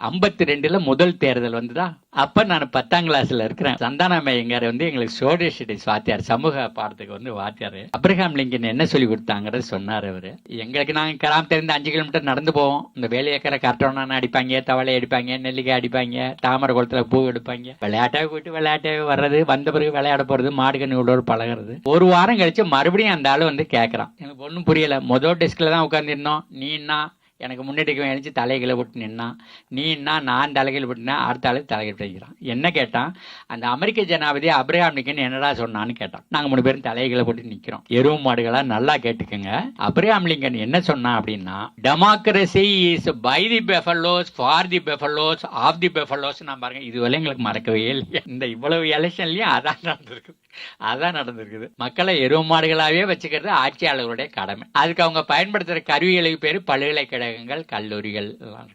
52ல முதல் தேர்தல் வந்துதா. அப்ப நான் 10ஆம் கிளாஸ்ல இருக்கிறேன். சந்தானம்மா எங்கார எங்களுக்கு சோசியல் ஸ்டடிஸ் வாத்தியார், சமூக பாடத்துக்கு வாத்தியார். அப்ரஹாம் லிங்கன் என்ன சொல்லி கொடுத்தாங்கிறது சொன்னார் அவரு. எங்களுக்கு நாங்க கிராமத்திலிருந்து 5 கிலோமீட்டர் நடந்து போவோம். இந்த வேலையக்கரை கரெக்டான அடிப்பாங்க, தவளை அடிப்பாங்க, நெல்லிக்காய் அடிப்பாங்க, தாமரை குளத்துல பூ எடுப்பாங்க. விளையாட்டாவே போயிட்டு விளையாட்டாவே வர்றது, வந்த பிறகு விளையாட போறது, மாடு கண்ணு பழகிறது. ஒரு வாரம் கழிச்சு மறுபடியும் அந்த ஆளு கேட்கறான். எனக்கு ஒன்றும் புரியல. முதல் டெஸ்க்ல தான் உட்காந்துருந்தோம். நீன்னா எனக்கு முன்னாடி எழுச்சி தலைகளை விட்டு நின்னான். நீன்னா நான் தலைகள் விட்டுனா அடுத்த ஆளு தலைகள் வைக்கிறான். என்ன கேட்டான், அந்த அமெரிக்க ஜனாதிபதி அப்ரஹாம் லிங்கன் என்னடா சொன்னான்னு கேட்டான். நாங்க 3 பேரும் தலைகளை போட்டு நிக்கிறோம். எருவு மாடுகளா நல்லா கேட்டுக்கங்க. அப்ரஹாம் லிங்கன் என்ன சொன்னா அப்படின்னா, democracy is by the buffaloes, for the buffaloes, of the buffaloes. நான் பாருங்க, இதுவரை எங்களுக்கு மறக்கவே இல்லையா. இந்த இவ்வளவு எலெக்ஷன்லயும் அதான் நடந்திருக்குது. மக்களை எருவு மாடுகளாவே வச்சுக்கிறது ஆட்சியாளர்களுடைய கடமை. அதுக்கு அவங்க பயன்படுத்துற கருவிகளுக்கு பேரு பல்கலைக்கழகங்கள், கல்லூரிகள் எல்லாம்.